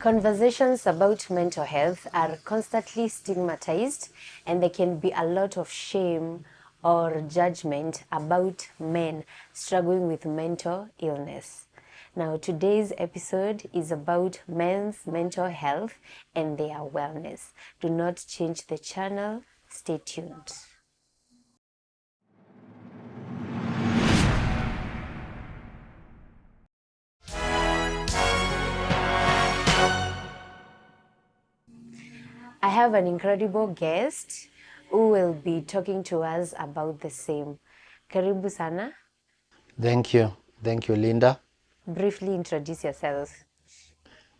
Conversations about mental health are constantly stigmatized, and there can be a lot of shame or judgment about men struggling with mental illness. Now, today's episode is about men's mental health and their wellness. Do not change the channel. Stay tuned. I have an incredible guest who will be talking to us about the same. Karibu sana. Thank you. Thank you, Linda. Briefly introduce yourself.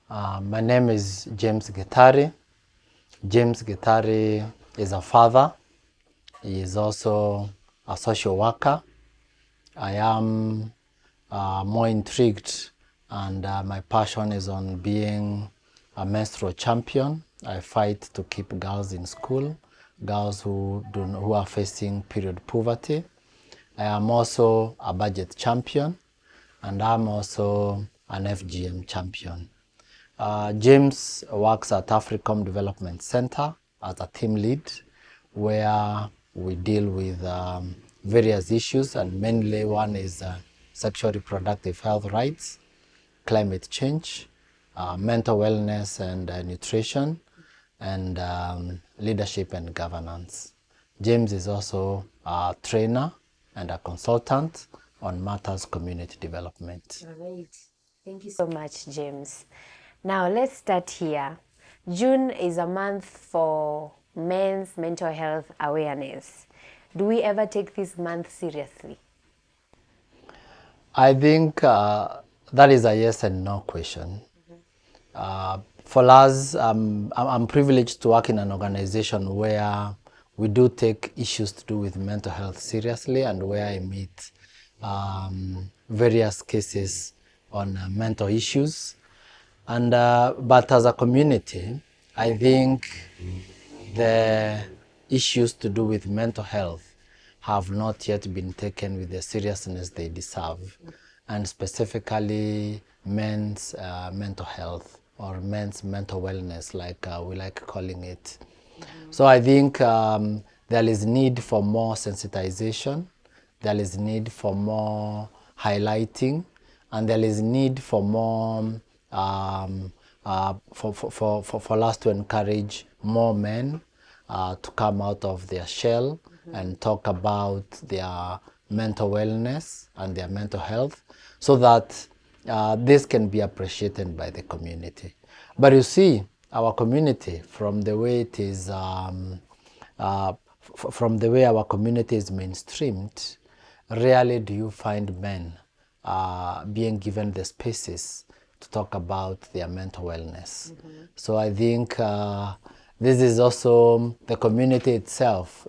My name is James Gitari. James Gitari is a father. He is also a social worker. I am more intrigued, and my passion is on being a menstrual champion. I fight to keep girls in school, girls who are facing period poverty. I am also a budget champion, and I'm also an FGM champion. James works at Africom Development Center as a team lead, where we deal with various issues, and mainly one is sexual reproductive health rights, climate change, mental wellness and nutrition, and leadership and governance. James is also a trainer and a consultant on matters community development. All right. Thank you so much, James. Now, let's start here. June is a month for men's mental health awareness. Do we ever take this month seriously? I think that is a yes and no question. For us, I'm privileged to work in an organization where we do take issues to do with mental health seriously, and where I meet various cases on mental issues. And but as a community, I think the issues to do with mental health have not yet been taken with the seriousness they deserve, and specifically men's mental health, or men's mental wellness, like we like calling it. So I think there is need for more sensitization, there is need for more highlighting, and there is need for more for us to encourage more men to come out of their shell and talk about their mental wellness and their mental health, so that this can be appreciated by the community. But you see, our community, from the way it is, from the way our community is mainstreamed, rarely do you find men being given the spaces to talk about their mental wellness. So I think this is also the community itself,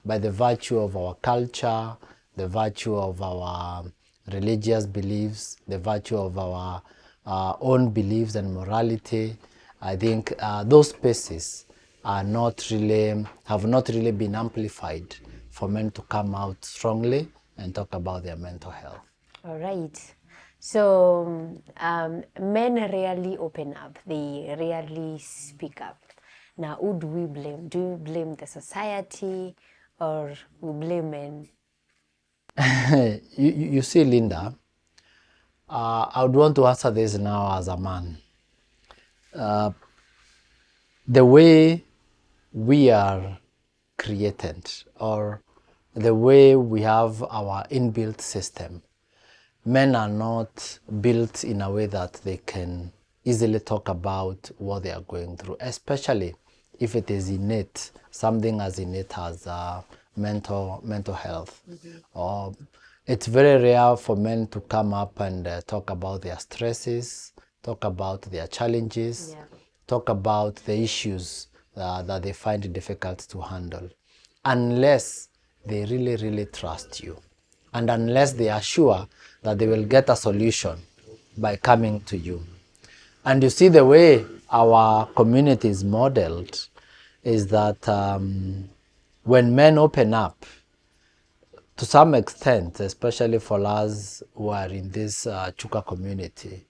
by the virtue of our culture, the virtue of our religious beliefs, the virtue of our own beliefs and morality. I think those spaces are have not really been amplified for men to come out strongly and talk about their mental health. All right. So men rarely open up. They rarely speak up. Now, who do we blame? Do we blame the society, or we blame men? You see, Linda, I would want to answer this now as a man. The way we are created, or the way we have our inbuilt system, men are not built in a way that they can easily talk about what they are going through, especially if it is innate, something as innate as mental health. Or it's very rare for men to come up and talk about their stresses, talk about their challenges, talk about the issues that they find difficult to handle, unless they really, really trust you, and unless they are sure that they will get a solution by coming to you. And you see, the way our community is modeled is that when men open up, to some extent, especially for us who are in this Chuka community,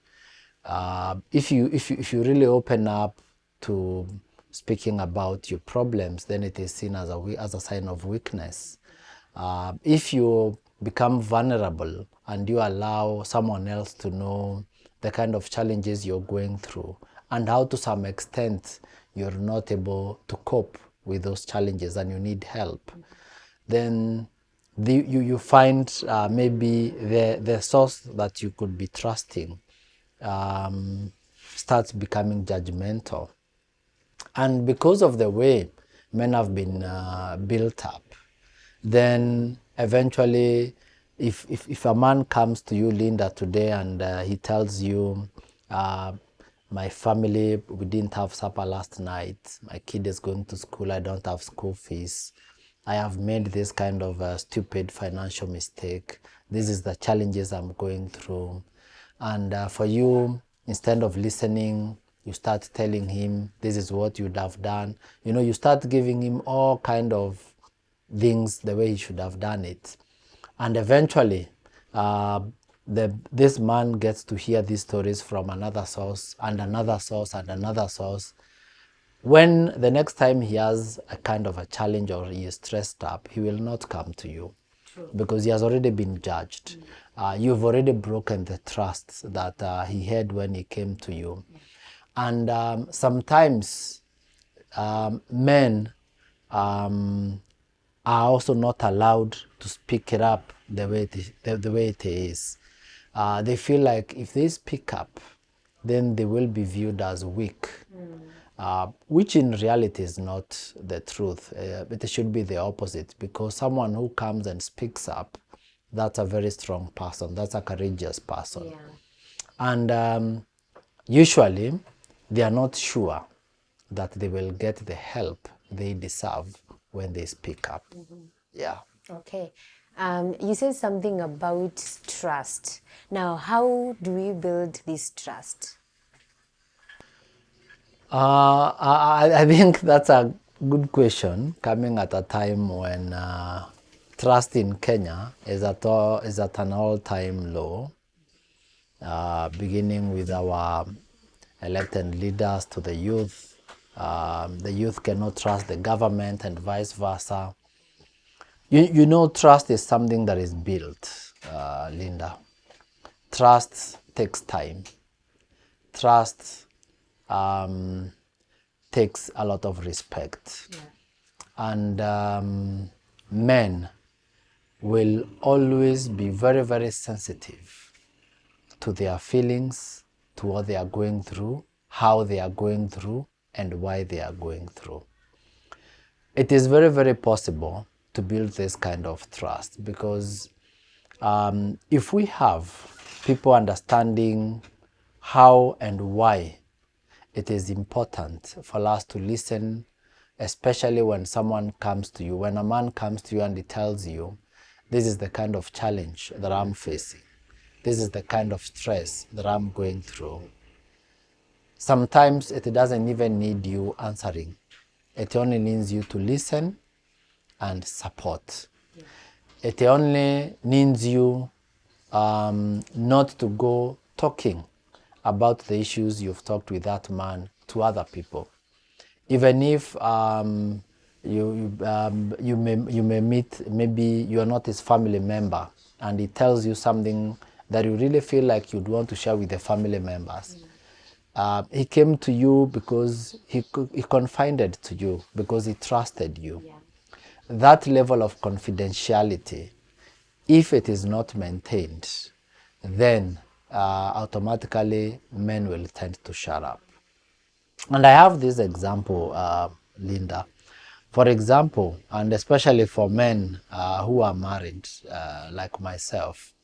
If you really open up to speaking about your problems, then it is seen as a sign of weakness. If you become vulnerable and you allow someone else to know the kind of challenges you're going through and how to some extent you're not able to cope with those challenges and you need help, then you find maybe the source that you could be trusting starts becoming judgmental. And because of the way men have been built up, then eventually if a man comes to you, Linda, today and he tells you, my family, we didn't have supper last night, my kid is going to school, I don't have school fees, I have made this kind of stupid financial mistake, this is the challenges I'm going through, and for you, instead of listening, you start telling him this is what you'd have done. You know, you start giving him all kind of things the way he should have done it. And eventually, this man gets to hear these stories from another source and another source and another source. When the next time he has a kind of a challenge or he is stressed up, he will not come to you. True. Because he has already been judged. You've already broken the trust that he had when he came to you. Yeah. And sometimes men are also not allowed to speak it up the way it is. They feel like if they speak up, then they will be viewed as weak, which in reality is not the truth. It should be the opposite, because someone who comes and speaks up, that's a very strong person, that's a courageous person. Yeah. And usually, they are not sure that they will get the help they deserve when they speak up. Mm-hmm. Yeah. Okay. You said something about trust. Now, how do we build this trust? I think that's a good question, coming at a time when trust in Kenya is at an all-time low, beginning with our elected leaders to the youth. The youth cannot trust the government and vice versa. You know, trust is something that is built, Linda. Trust takes time. Trust takes a lot of respect. Yeah. And men will always be very, very sensitive to their feelings, to what they are going through, how they are going through, and why they are going through. It is very, very possible to build this kind of trust, because if we have people understanding how and why it is important for us to listen, especially when someone comes to you, when a man comes to you and he tells you, this is the kind of challenge that I'm facing, this is the kind of stress that I'm going through. Sometimes it doesn't even need you answering. It only needs you to listen and support. Yeah. It only needs you not to go talking about the issues you've talked with that man to other people. Even if you may meet, maybe you are not his family member, and he tells you something that you really feel like you'd want to share with the family members. He came to you because he confided to you, because he trusted you. Yeah. That level of confidentiality, if it is not maintained, then automatically men will tend to shut up. And I have this example, Linda. For example, and especially for men who are married, like myself,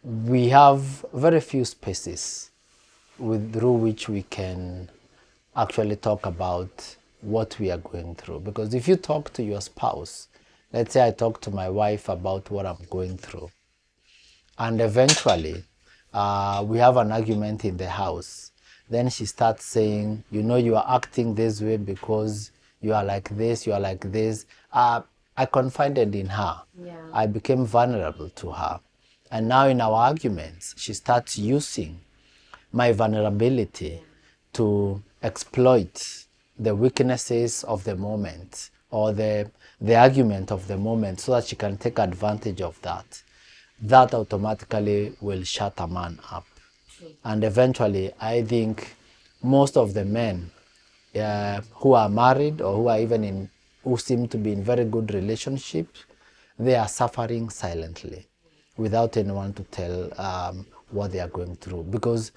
we have very few spaces through which we can actually talk about what we are going through. Because if you talk to your spouse, let's say I talk to my wife about what I'm going through, and eventually we have an argument in the house, then she starts saying, you know, you are acting this way because you are like this, you are like this. I confided in her. Yeah. I became vulnerable to her. And now in our arguments, she starts using my vulnerability to exploit the weaknesses of the moment or the argument of the moment so that she can take advantage of that, that automatically will shut a man up. And eventually, I think most of the men who are married or who are even who seem to be in very good relationships, they are suffering silently without anyone to tell what they are going through. Because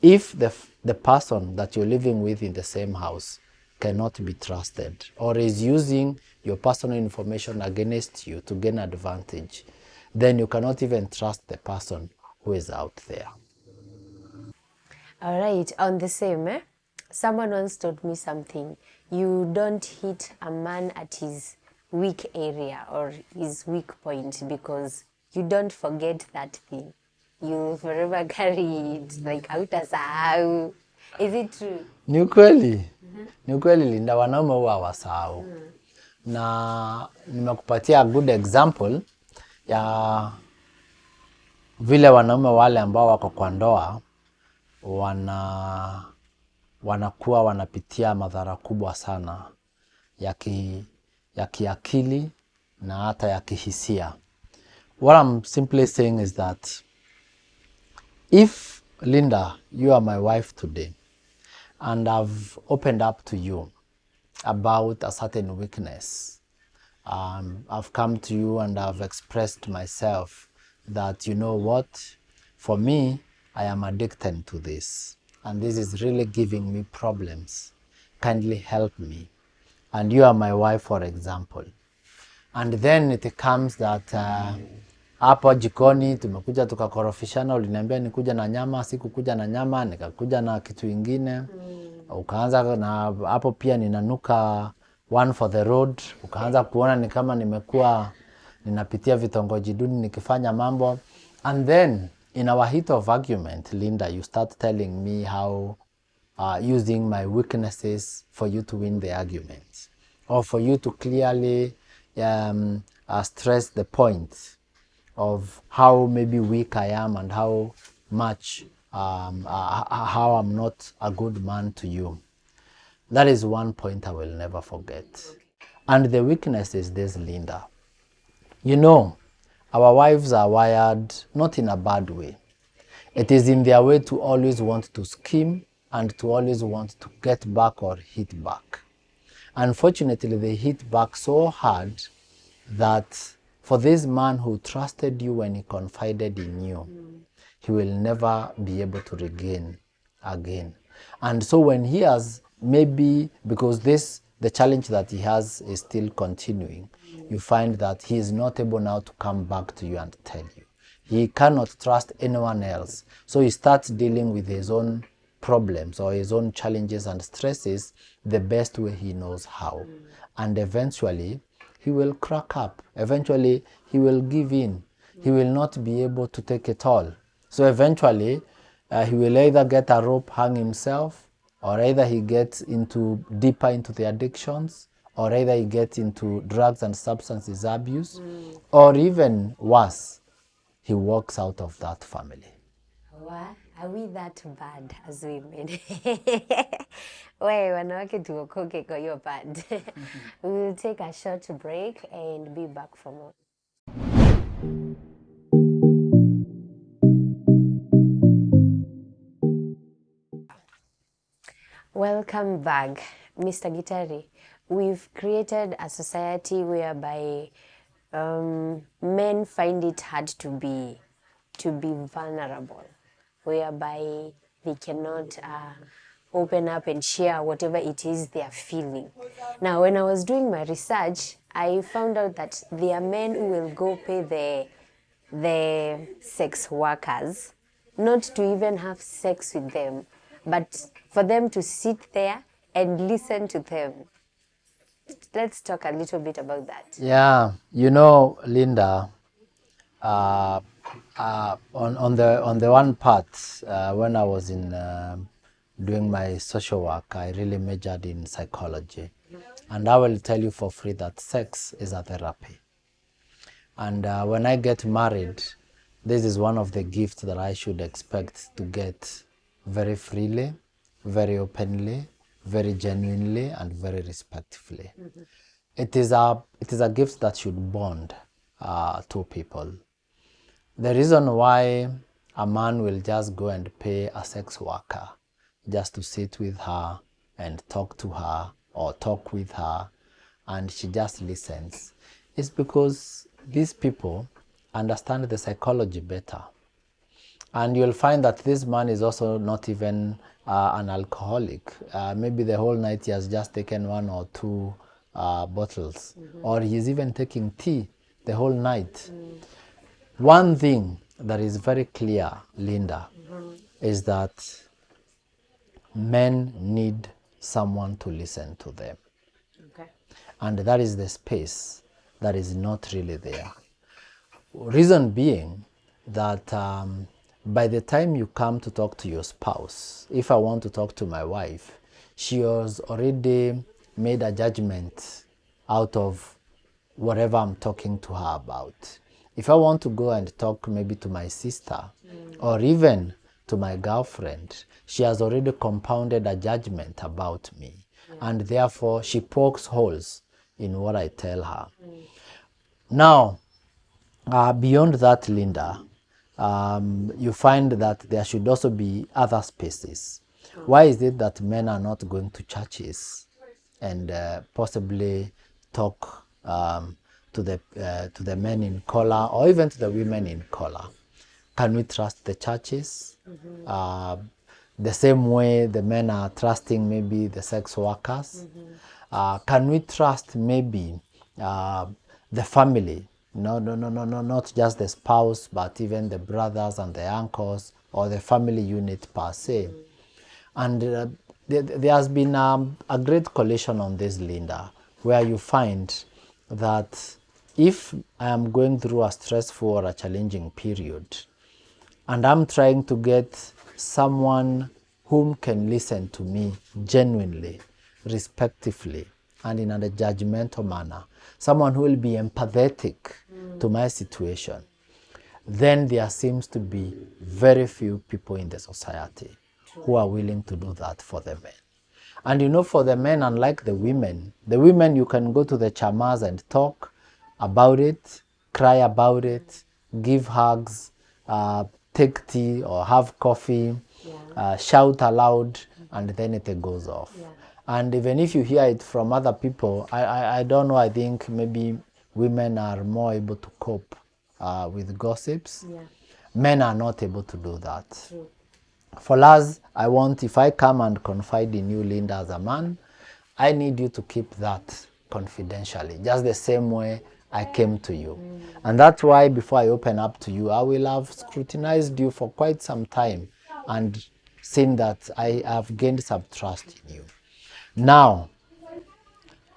if the person that you're living with in the same house cannot be trusted or is using your personal information against you to gain advantage, then you cannot even trust the person who is out there. All right, on the same, someone once told me something. You don't hit a man at his weak area or his weak point, because you don't forget that thing. You forever carry it, like hautasahau. Is it true? Ni ukweli. Ni ukweli, Linda, wanaume huwa hawasahau. Na nimekupatia good example ya vile wanaume wale ambao wako kwa ndoa wanakuwa wanapitia madhara kubwa sana ya kiakili na hata ya kihisia. What I'm simply saying is that if, Linda, you are my wife today and I've opened up to you about a certain weakness, I've come to you and I've expressed myself that, you know what, for me, I am addicted to this and this is really giving me problems. Kindly help me. And you are my wife, for example. And then it comes that hapo jikoni tumekuja tukakorofishana, uliniambia nikuja na nyama, sikukuja na nyama, nikakuja na kitu ingine. Ukaanza na hapo pia ninanuka one for the road. Ukaanza kuona ni kama nimekuwa ninapitia vitongoji duni nikifanya mambo. And then in our heat of argument, Linda, you start telling me how using my weaknesses for you to win the argument, or for you to clearly stress the point of how maybe weak I am and how much how I'm not a good man to you. That is one point I will never forget. And the weakness is this, Linda. You know, our wives are wired not in a bad way. It is in their way to always want to scheme and to always want to get back or hit back. Unfortunately, they hit back so hard that for this man who trusted you when he confided in you, he will never be able to regain again. And so when he has, maybe because the challenge that he has is still continuing, you find that he is not able now to come back to you and tell you. He cannot trust anyone else. So he starts dealing with his own problems or his own challenges and stresses the best way he knows how. And eventually, he will crack up. Eventually, he will give in. He will not be able to take it all. So eventually, he will either get a rope, hang himself, or either he gets deeper into the addictions, or either he gets into drugs and substances abuse, or even worse, he walks out of that family. What? Are we that bad as women? Wewe wanawake tuokoke kwa hiyo part. We will take a short break and be back for more. Welcome back, Mr. Gitari. We've created a society whereby men find it hard to be vulnerable, whereby they cannot open up and share whatever it is they are feeling. Now, when I was doing my research, I found out that there are men who will go pay the sex workers not to even have sex with them, but for them to sit there and listen to them. Let's talk a little bit about that. Yeah, you know, Linda, on the one part, when I was doing my social work, I really majored in psychology. And I will tell you for free that sex is a therapy. And when I get married, this is one of the gifts that I should expect to get very freely, very openly, very genuinely, and very respectfully. It is a gift that should bond two people. The reason why a man will just go and pay a sex worker just to sit with her and talk to her or talk with her and she just listens is because these people understand the psychology better. And you'll find that this man is also not even an alcoholic. Maybe the whole night he has just taken 1 or 2 bottles, or he's even taking tea the whole night. One thing that is very clear, Linda, is that men need someone to listen to them. Okay. And that is the space that is not really there. Reason being that by the time you come to talk to your spouse, if I want to talk to my wife, she has already made a judgment out of whatever I'm talking to her about. If I want to go and talk maybe to my sister or even to my girlfriend, she has already compounded a judgment about me. And therefore she pokes holes in what I tell her. Now, beyond that, Linda, you find that there should also be other spaces. Why is it that men are not going to churches and possibly talk to the men in color or even to the women in color? Can we trust the churches? The same way the men are trusting maybe the sex workers? Can we trust maybe the family? No, not just the spouse, but even the brothers and the uncles or the family unit per se. And there has been a great collision on this, Linda, where you find that if I am going through a stressful or a challenging period, and I'm trying to get someone whom can listen to me genuinely, respectfully, and in a judgmental manner, someone who will be empathetic to my situation, then there seems to be very few people in the society who are willing to do that for the men. And you know, for the men, unlike the women you can go to the chamas and talk about it, cry about it, give hugs, take tea or have coffee, shout aloud, and then it goes off. And even if you hear it from other people, I don't know, I think maybe women are more able to cope with gossips. Men are not able to do that. For us, if I come and confide in you, Linda, as a man, I need you to keep that confidentially, just the same way I came to you. And that's why before I open up to you, I will have scrutinized you for quite some time and seen that I have gained some trust in you. Now,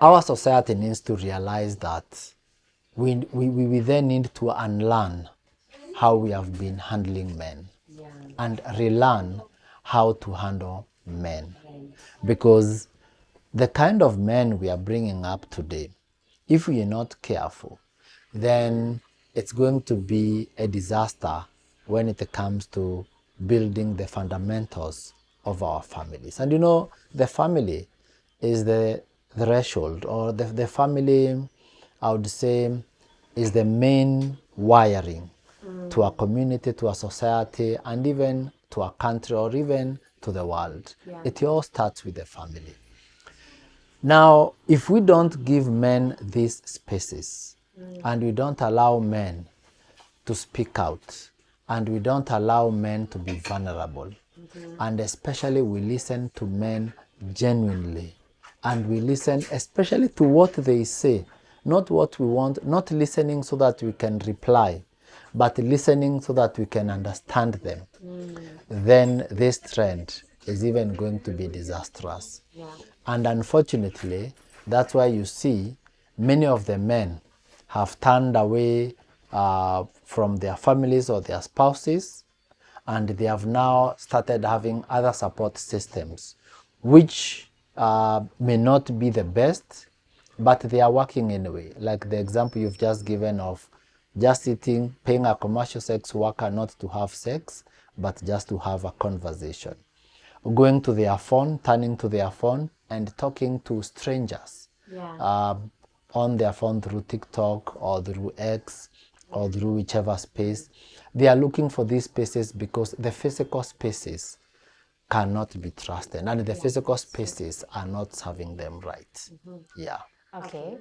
our society needs to realize that we then need to unlearn how we have been handling men and relearn how to handle men. Because the kind of men we are bringing up today, if we are not careful, then it's going to be a disaster when it comes to building the fundamentals of our families. And you know, the family is the threshold, or the family, I would say, is the main wiring to a community, to a society, and even to a country, or even to the world. It all starts with the family. Now, if we don't give men these spaces, and we don't allow men to speak out, and we don't allow men to be vulnerable, and especially we listen to men genuinely, and we listen especially to what they say, not what we want, not listening so that we can reply, but listening so that we can understand them, then this trend is even going to be disastrous. And unfortunately, that's why you see many of the men have turned away from their families or their spouses, and they have now started having other support systems, which may not be the best, but they are working anyway. Like the example you've just given of just sitting, paying a commercial sex worker not to have sex, but just to have a conversation. going to their phone, turning to their phone and talking to strangers on their phone through TikTok or through X or through whichever space. They are looking for these spaces because the physical spaces cannot be trusted, and the physical spaces are not serving them right. Yeah. Okay.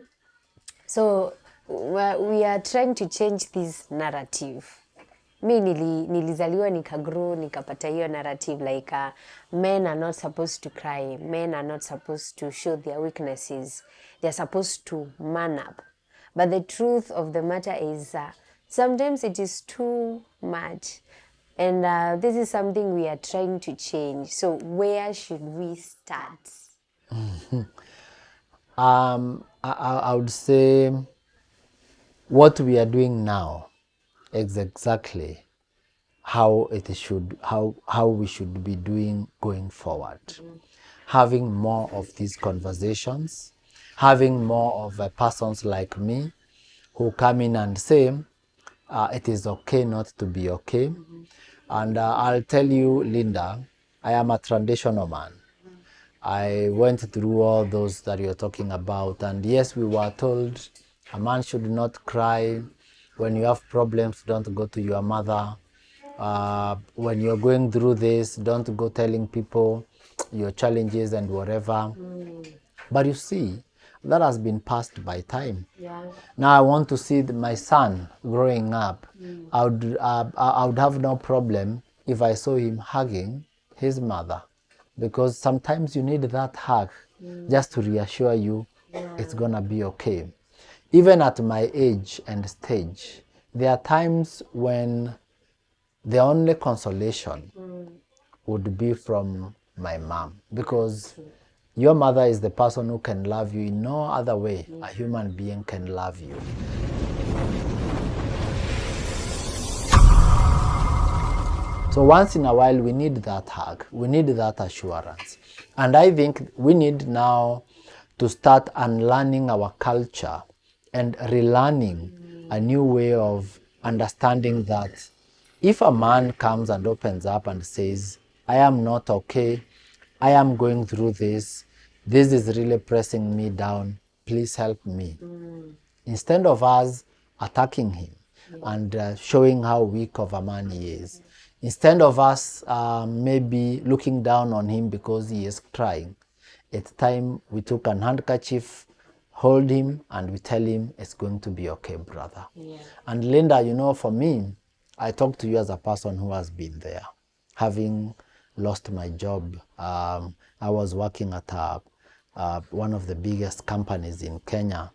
So we are trying to change this narrative. Mi nilizaliwa nikagrow nikapata hiyo narrative like men are not supposed to cry, men are not supposed to show their weaknesses, they're supposed to man up. But the truth of the matter is sometimes it is too much, and this is something we are trying to change. So where should we start? I would say what we are doing now is exactly how we should be doing going forward. Having more of these conversations, having more of persons like me who come in and say, it is okay not to be okay. And I'll tell you, Linda, I am a traditional man. I went through all those that you're talking about, and yes, we were told a man should not cry. When you have problems, don't go to your mother. When you're going through this, don't go telling people your challenges and whatever. But you see, that has been passed by time. Now I want to see my son growing up. I would have no problem if I saw him hugging his mother, because sometimes you need that hug just to reassure you it's gonna be okay. Even at my age and stage, there are times when the only consolation would be from my mom, because your mother is the person who can love you in no other way a human being can love you. So once in a while, we need that hug, we need that assurance. And I think we need now to start unlearning our culture and relearning a new way of understanding that if a man comes and opens up and says, I am not okay, I am going through this is really pressing me down, please help me. Instead of us attacking him and showing how weak of a man he is, instead of us maybe looking down on him because he is crying, it's time we took an handkerchief, hold him, and we tell him it's going to be okay, brother. And Linda, you know, for me, I talk to you as a person who has been there, having lost my job. I was working at one of the biggest companies in Kenya,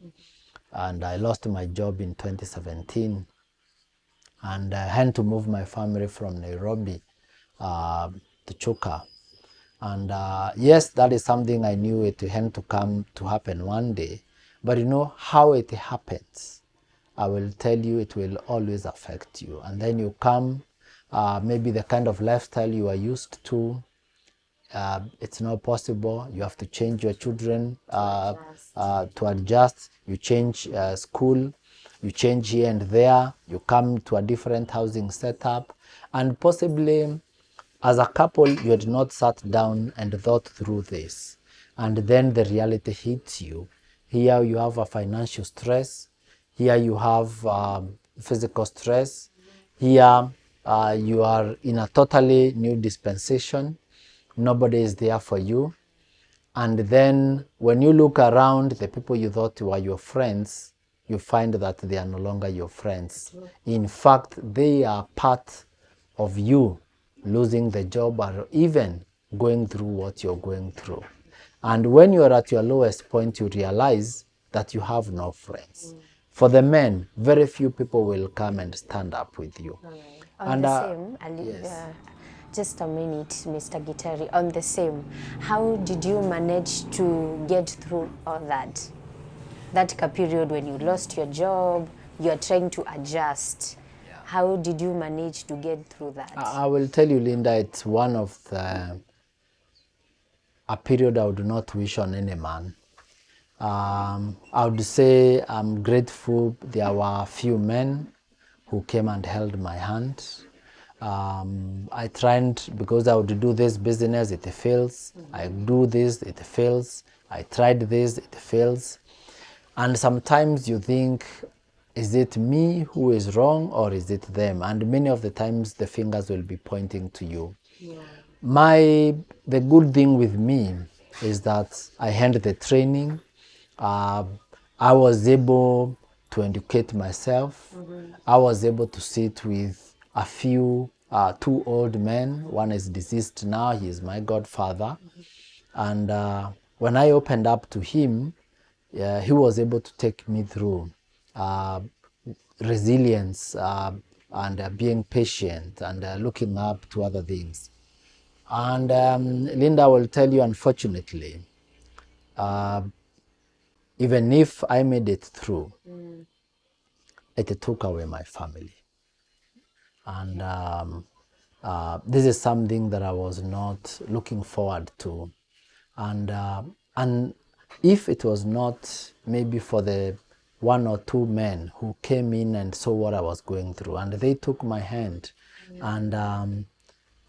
and I lost my job in 2017, and I had to move my family from Nairobi to Chuka. And yes, that is something I knew it had to come to happen one day, but you know how it happens, I will tell you, it will always affect you. And then you come, maybe the kind of lifestyle you are used to, it's not possible. You have to change your children to adjust. You change school, you change here and there, you come to a different housing setup, and possibly as a couple you had not sat down and thought through this, and then the reality hits you. Here you have a financial stress, here you have physical stress, here you are in a totally new dispensation. Nobody is there for you. And then when you look around, the people you thought were your friends, you find that they are no longer your friends. In fact, they are part of you losing the job or even going through what you're going through. And when you're at your lowest point, you realize that you have no friends. For the men, very few people will come and stand up with you. On the same, yes. Just a minute, Mr. Gitari. On the same, how did you manage to get through all that? That period when you lost your job, you're trying to adjust. How did you manage to get through that? I will tell you, Linda, it's one of a period I would not wish on any man. I would say I'm grateful there were a few men who came and held my hand. I tried, because I would do this business, it fails. I do this, it fails. I tried this, it fails. And sometimes you think, is it me who is wrong or is it them? And many of the times the fingers will be pointing to you. Yeah. The good thing with me is that I handled the training. I was able to educate myself. I was able to sit with a few, two old men. One is deceased now, he is my godfather. And when I opened up to him, he was able to take me through resilience and being patient and looking up to other things. And Linda will tell you, unfortunately, even if I made it through, it took away my family. And this is something that I was not looking forward to. And if it was not maybe for the one or two men who came in and saw what I was going through, and they took my hand, and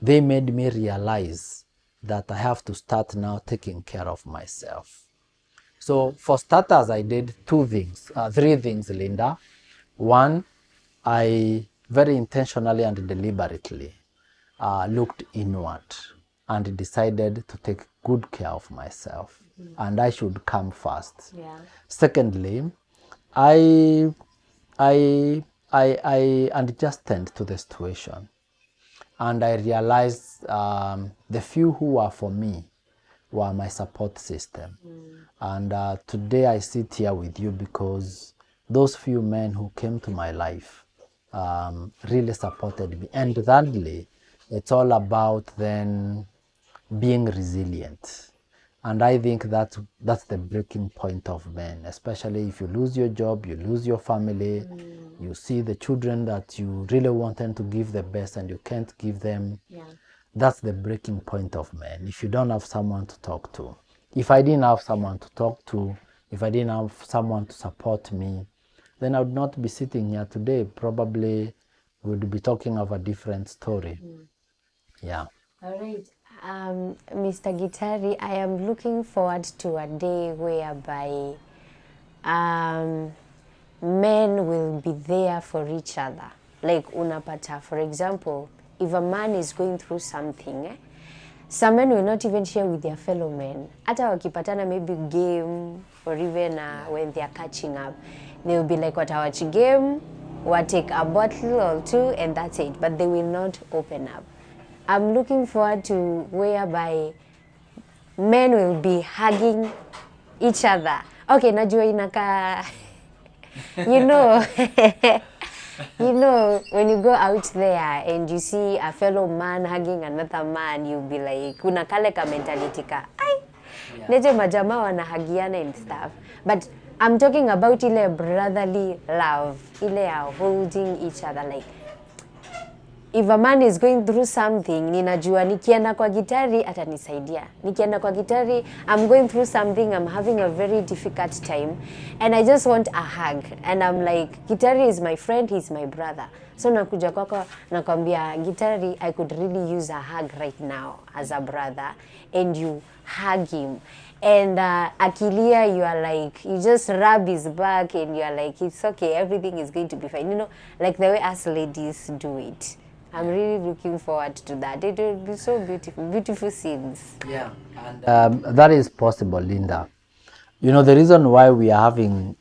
they made me realize that I have to start now taking care of myself. So for starters, I did three things, Linda. One, I very intentionally and deliberately looked inward and decided to take good care of myself, and I should come first. Yeah. Secondly, I adjusted to the situation, and I realized the few who were for me were my support system. And today I sit here with you because those few men who came to my life really supported me. And thirdly, it's all about then being resilient. And I think that's the breaking point of men, especially if you lose your job, you lose your family, you see the children that you really wanted to give the best and you can't give them. Yeah. That's the breaking point of men. If you don't have someone to talk to. If I didn't have someone to talk to, if I didn't have someone to support me, then I would not be sitting here today. Probably would be talking of a different story. Yeah. All right. Mr. Gitari, I am looking forward to a day whereby men will be there for each other. Like unapata, for example, if a man is going through something, some men will not even share with their fellow men. Hata wakipatana maybe game or even when they are catching up, they will be like, watawachi game, what take a bottle or two and that's it. But they will not open up. I'm looking forward to whereby men will be hugging each other. Okay, najua inaka, you know, you know, when you go out there and you see a fellow man hugging another man, you'll be like, kuna kale ka mentality ka, ay, neje majama wanahagiana and stuff. But I'm talking about ile brotherly love, ile holding each other, like, if a man is going through something, ninajua nikienda kwa Gitari atanisaidia. Nikienda kwa Gitari, I'm going through something, I'm having a very difficult time, and I just want a hug. And I'm like, Gitari is my friend, he's my brother. So nakuja kwako, nakwambia, Gitari, I could really use a hug right now as a brother, and you hug him. And Akilia, you are like, you just rub his back and you are like, it's okay, everything is going to be fine. You know, like the way us ladies do it. I'm really looking forward to that. It will be so beautiful, beautiful scenes. Yeah, and that is possible, Linda. You know, the reason why we are having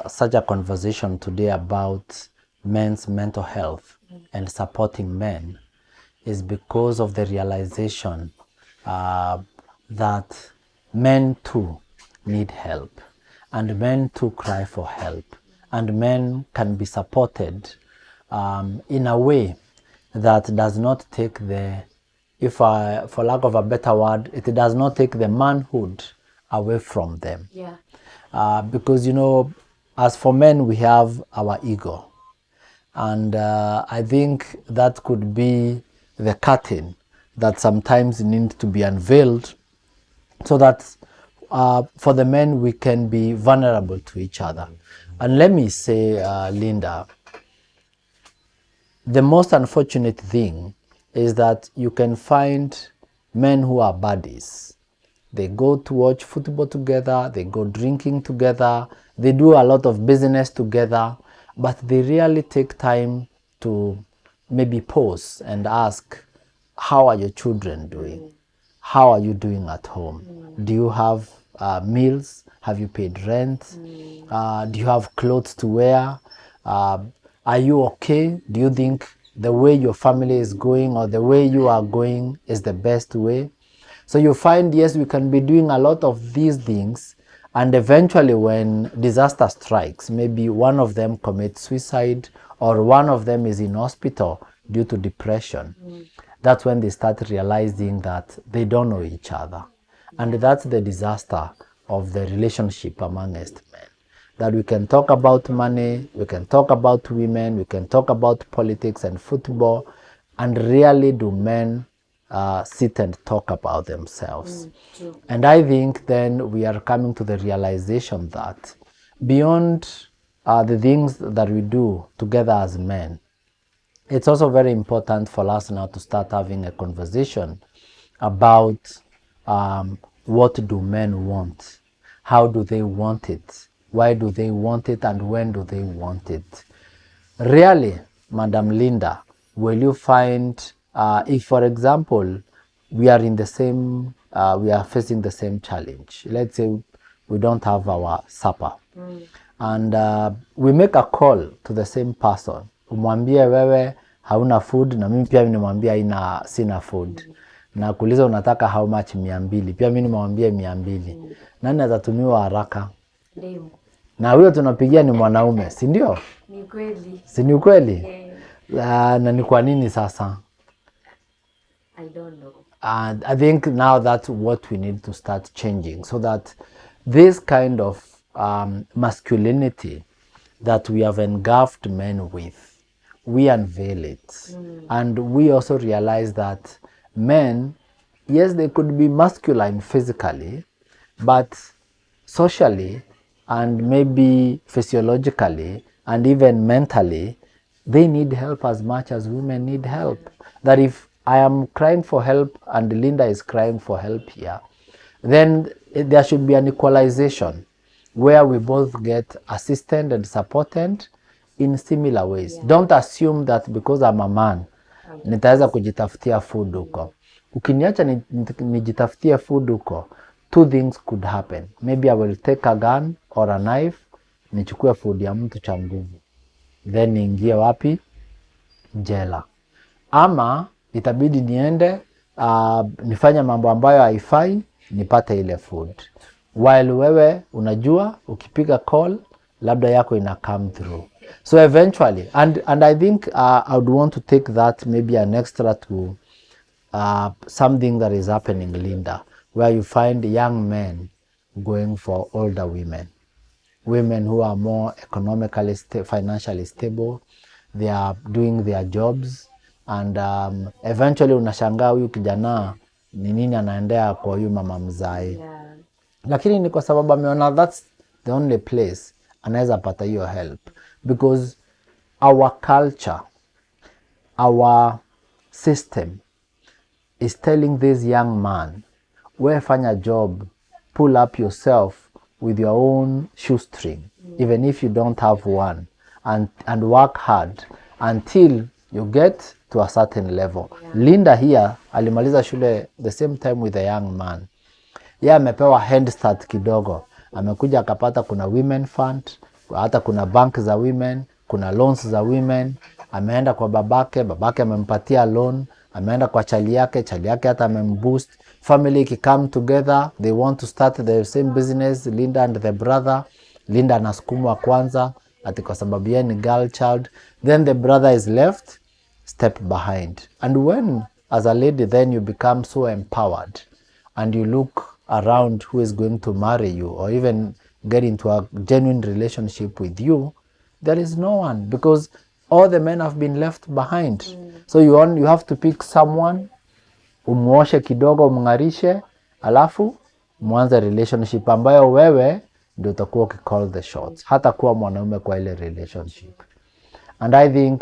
such a conversation today about men's mental health and supporting men is because of the realization that men too need help, and men too cry for help, and men can be supported in a way that does not take the, for lack of a better word, it does not take the manhood away from them. Yeah. Because, you know, as for men, we have our ego. And I think that could be the curtain that sometimes needs to be unveiled so that for the men, we can be vulnerable to each other. And let me say, Linda, the most unfortunate thing is that you can find men who are buddies. They go to watch football together, they go drinking together, they do a lot of business together, but they rarely take time to maybe pause and ask, how are your children doing? How are you doing at home? Do you have meals? Have you paid rent? Do you have clothes to wear? Are you okay? Do you think the way your family is going or the way you are going is the best way? So you find, yes, we can be doing a lot of these things, and eventually when disaster strikes, maybe one of them commits suicide or one of them is in hospital due to depression. That's when they start realizing that they don't know each other. And that's the disaster of the relationship amongst men. That we can talk about money, we can talk about women, we can talk about politics and football, and rarely do men sit and talk about themselves. And I think then we are coming to the realization that beyond the things that we do together as men, it's also very important for us now to start having a conversation about what do men want? How do they want it? Why do they want it? And when do they want it? Really, Madam Linda, will you find, if for example, we are in the same, we are facing the same challenge. Let's say we don't have our supper. And we make a call to the same person. Umwambie wewe hauna food na mimi pia nimwambia sina food. Na kuuliza unataka how much 200. Pia mimi nimwambia 200. Nani atatumiwa haraka? Ndio. Na huyo tunapigia ni mwanaume, si ndio? Ni kweli. Si ni kweli? Na ni kwa nini sasa? I don't know. And I think now that's what we need to start changing, so that this kind of masculinity that we have engulfed men with, we unveil it. And we also realize that men, yes, they could be masculine physically, but socially and maybe physiologically and even mentally, they need help as much as women need help. That if I am crying for help and Linda is crying for help here, then there should be an equalization where we both get assisted and supported in similar ways. Don't assume that because I'm a man, nitaweza kujitafutia food huko. Ukiniacha nijitafutie food huko, two things could happen. Maybe I will take a gun or a knife, nichukue food ya mtu cha nguvu. Then niingie wapi? Jela. Ama itabidi niende nifanye mambo ambayo haifai nipate ile food. While wewe unajua ukipiga call labda yako ina come through. So eventually, and I think I would want to take that maybe an extra to something that is happening, Linda, where you find young men going for older women. Women who are more economically, financially stable. They are doing their jobs. And eventually unashangaa huyu kijana ni nini anaendea kwa huyu mama mzai. Lakini ni kwa sababu ameona that's the only place anaweza pata hiyo help. Because our culture, our system is telling this young man, we fanya job, pull up yourself with your own shoestring, even if you don't have one, and work hard until you get to a certain level. Linda here alimaliza shule the same time with a young man. Amepewa head start kidogo. Amekuja akapata kuna women fund, hata kuna bank za women, kuna loans za women. Ameenda kwa babake amempatia loan. Ameenda kwa chali yake hata amemboost. Family come together, they want to start the same business, Linda and the brother. Linda anasukumwa kwanza ati kwa sababu yeye ni girl child. Then the brother is left, step behind. And when as a lady then you become so empowered and you look around who is going to marry you or even get into a genuine relationship with you, there is no one, because all the men have been left behind. So you have to pick someone, umuoshe kidogo, umngarishe, alafu mwanze relationship ambayo wewe ndio utakuwa call the shots, hata kuwa mwanaume kwa ile relationship. And I think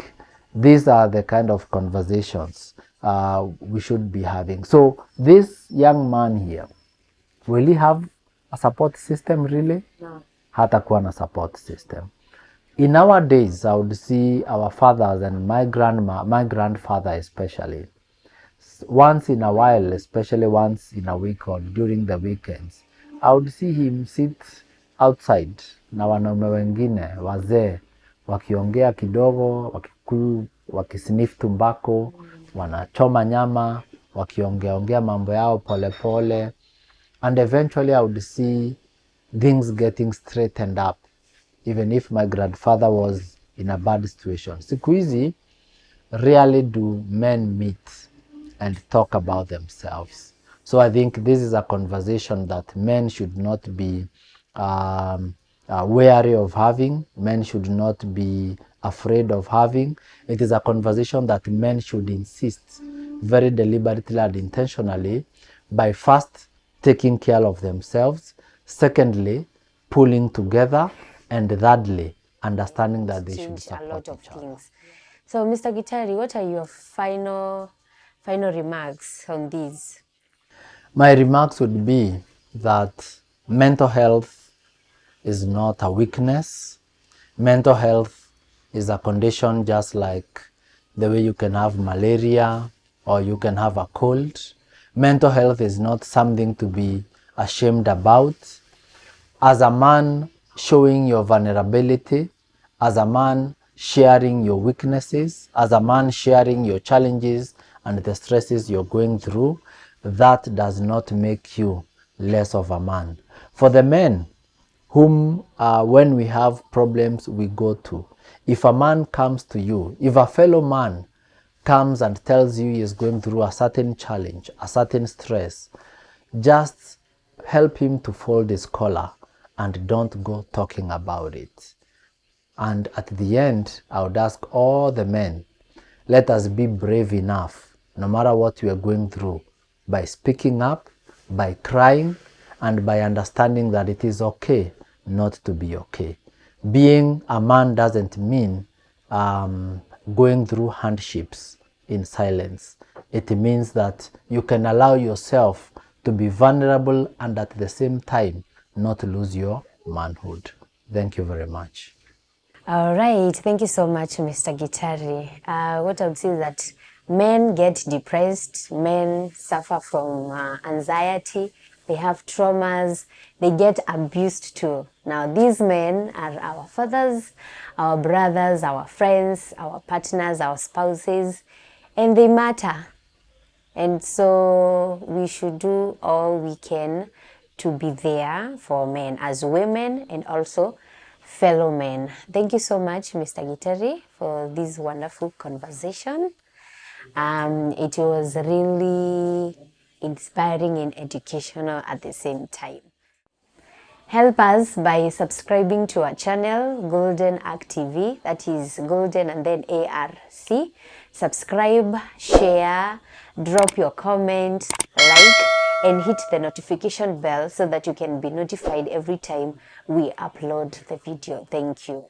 These are the kind of conversations we should be having. So this young man here, will he have a support system really? No. Hatakuwa na support system. In our days, I would see our fathers and my grandfather especially, once in a while, especially once in a week or during the weekends, I would see him sit outside na wanaume wengine wazee wakiongea kidogo, wakisniff tumbako, wanachoma nyama, wakiongeaongea mambo yao polepole, and eventually I would see things getting straightened up, even if my grandfather was in a bad situation. Siku hizi, rarely do men meet and talk about themselves. So I think this is a conversation that men should not be wary of having. Men should not be afraid of having. It is a conversation that men should insist very deliberately and intentionally by first taking care of themselves, secondly, pulling together, and thirdly, understanding that they should support a lot of each other. things. So, Mr. Gitari, what are your final remarks on this? My remarks would be that mental health is not a weakness. Mental health is a condition just like the way you can have malaria or you can have a cold. Mental health is not something to be ashamed about. As a man showing your vulnerability, as a man sharing your weaknesses, as a man sharing your challenges and the stresses you're going through, that does not make you less of a man. For the men whom when we have problems we go to, if a man comes to you, if a fellow man comes and tells you he is going through a certain challenge, a certain stress, just help him to fold his collar and don't go talking about it. And at the end, I would ask all the men, let us be brave enough, no matter what we are going through, by speaking up, by crying, and by understanding that it is okay not to be okay. Being a man doesn't mean going through hardships in silence. It means that you can allow yourself to be vulnerable and at the same time not lose your manhood. Thank you very much. All right, thank you so much, Mr. Gitari. What I would say is that men get depressed, men suffer from anxiety, they have traumas, they get abused too. Now, these men are our fathers, our brothers, our friends, our partners, our spouses, and they matter. And so we should do all we can to be there for men as women and also fellow men. Thank you so much, Mr. Gitari, for this wonderful conversation. It was really inspiring and educational at the same time. Help us by subscribing to our channel, Goldenarctv, that is Golden and then ARC. Subscribe, share, drop your comment, like, and hit the notification bell so that you can be notified every time we upload the video. Thank you.